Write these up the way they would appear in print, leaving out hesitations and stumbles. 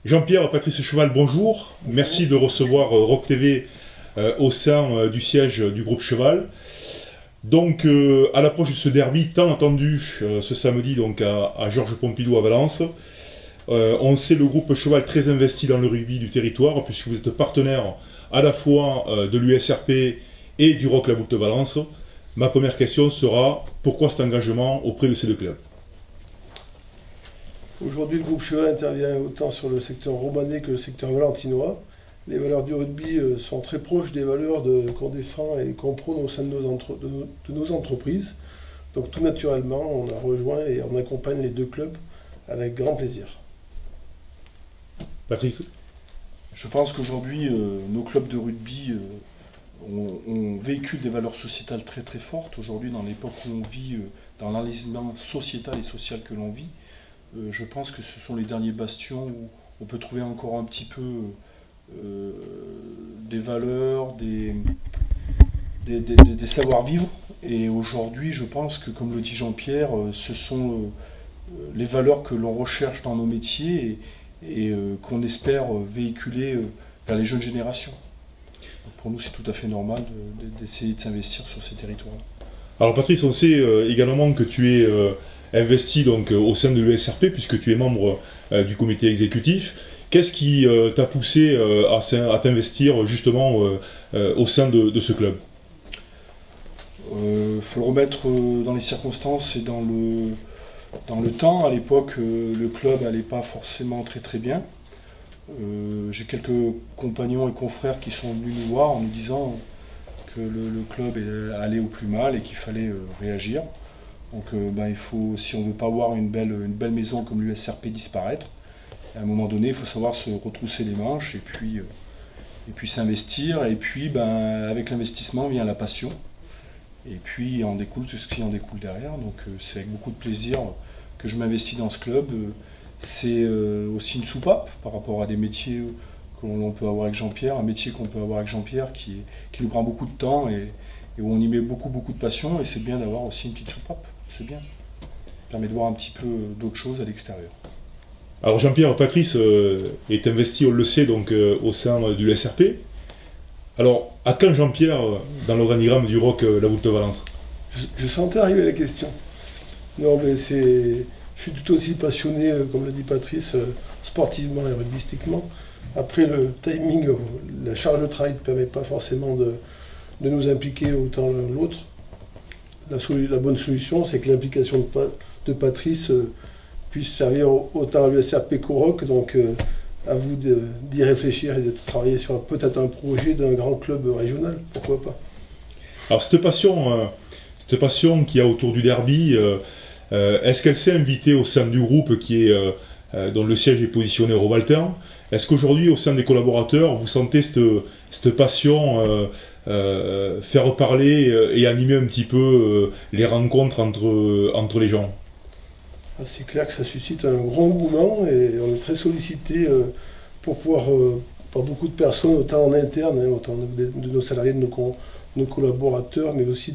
Jean-Pierre, Patrice Cheval, bonjour. Merci de recevoir Rock TV au sein du siège du groupe Cheval. Donc, à l'approche de ce derby tant attendu ce samedi donc à Georges Pompidou à Valence, on sait le groupe Cheval très investi dans le rugby du territoire, puisque vous êtes partenaire à la fois de l'USRP et du Rock La Voulte Valence. Ma première question sera, pourquoi cet engagement auprès de ces deux clubs? Aujourd'hui, le groupe Cheval intervient autant sur le secteur romanais que le secteur valentinois. Les valeurs du rugby sont très proches des valeurs qu'on défend et qu'on prône au sein de nos entreprises. Donc tout naturellement, on a rejoint et on accompagne les deux clubs avec grand plaisir. Patrice? Je pense qu'aujourd'hui, nos clubs de rugby on véhicule des valeurs sociétales très très fortes. Aujourd'hui, dans l'époque où on vit, dans l'enlisement sociétal et social que l'on vit, je pense que ce sont les derniers bastions où on peut trouver encore un petit peu des valeurs, des savoir-vivre. Et aujourd'hui, je pense que, comme le dit Jean-Pierre, ce sont les valeurs que l'on recherche dans nos métiers et qu'on espère véhiculer vers les jeunes générations. Donc pour nous, c'est tout à fait normal d'essayer de s'investir sur ces territoires. Alors Patrice, on sait également que tu es investi donc, au sein de l'USRP, puisque tu es membre du comité exécutif. Qu'est-ce qui t'a poussé à t'investir justement au sein de ce club? Faut le remettre dans les circonstances et dans le temps. À l'époque, le club n'allait pas forcément très très bien. J'ai quelques compagnons et confrères qui sont venus nous voir en nous disant que le club allait au plus mal et qu'il fallait réagir. Donc il faut, si on ne veut pas voir une belle maison comme l'USRP disparaître, à un moment donné, il faut savoir se retrousser les manches et puis s'investir. Et puis avec l'investissement vient la passion. Et puis en découle tout ce qui en découle derrière. Donc c'est avec beaucoup de plaisir que je m'investis dans ce club. C'est aussi une soupape par rapport à des métiers que l'on peut avoir avec Jean-Pierre, un métier qu'on peut avoir avec Jean-Pierre qui nous prend beaucoup de temps et où on y met beaucoup de passion, et c'est bien d'avoir aussi une petite soupape, c'est bien. Ça permet de voir un petit peu d'autres choses à l'extérieur. Alors Jean-Pierre, Patrice est investi, on le sait, donc au sein de l'USRP. Alors, à quand Jean-Pierre dans l'organigramme du Rock La Voulte Valence? Je sentais arriver la question. Non, mais je suis tout aussi passionné, comme l'a dit Patrice, sportivement et rugbystiquement. Après, le timing, la charge de travail ne permet pas forcément de nous impliquer autant l'un l'autre. La bonne solution, c'est que l'implication de Patrice puisse servir autant à l'USRP qu'au Rock. Donc, à vous d'y réfléchir et de travailler sur peut-être un projet d'un grand club régional, pourquoi pas. Alors, cette passion qu'il y a autour du derby, est-ce qu'elle s'est invitée au sein du groupe dont le siège est positionné au Robaltin? Est-ce qu'aujourd'hui, au sein des collaborateurs, vous sentez cette passion faire parler et animer un petit peu les rencontres entre les gens? C'est clair que ça suscite un grand engouement et on est très sollicité pour pouvoir, par beaucoup de personnes, autant en interne, autant de nos salariés, de nos collaborateurs, mais aussi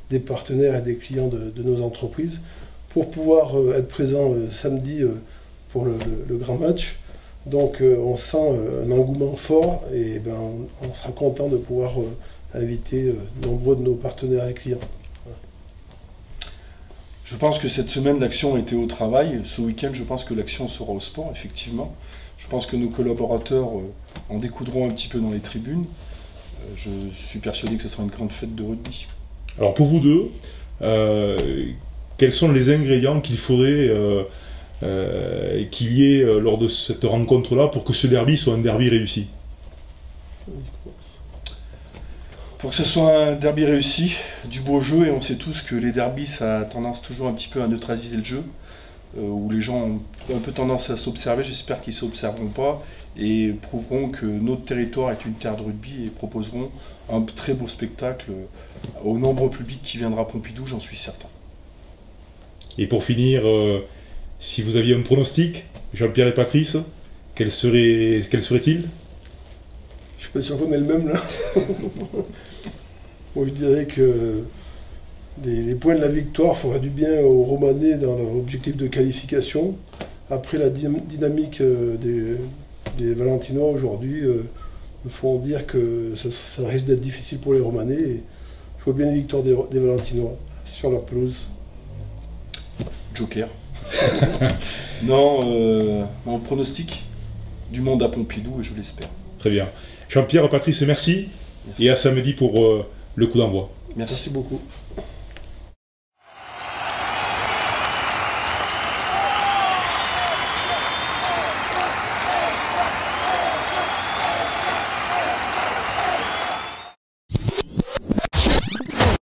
des partenaires et des clients de nos entreprises, pour pouvoir être présents samedi pour le grand match. Donc on sent un engouement fort et on sera content de pouvoir inviter nombreux de nos partenaires et clients. Je pense que cette semaine, l'action était au travail. Ce week-end, je pense que l'action sera au sport, effectivement. Je pense que nos collaborateurs en découdront un petit peu dans les tribunes. Je suis persuadé que ce sera une grande fête de rugby. Alors pour vous deux, quels sont les ingrédients qu'il faudrait qu'il y ait lors de cette rencontre-là pour que ce derby soit un derby réussi? Pour que ce soit un derby réussi, du beau jeu, et on sait tous que les derbys, ça a tendance toujours un petit peu à neutraliser le jeu, où les gens ont un peu tendance à s'observer. J'espère qu'ils ne s'observeront pas et prouveront que notre territoire est une terre de rugby et proposeront un très beau spectacle au nombreux public qui viendra à Pompidou, j'en suis certain. Et pour finir, si vous aviez un pronostic, Jean-Pierre et Patrice, quel serait-il? Je suis pas sûr qu'on ait le même là. Moi je dirais que les points de la victoire feraient du bien aux Romanais dans leur objectif de qualification. Après la dynamique Les Valentinois aujourd'hui me font dire que ça risque d'être difficile pour les Romanais. Et je vois bien une victoire des Valentinois sur leur pelouse. Joker. Non, mon pronostic du monde à Pompidou, et je l'espère. Très bien. Jean-Pierre, Patrice, merci. Et à samedi pour le coup d'envoi. Merci. Merci beaucoup.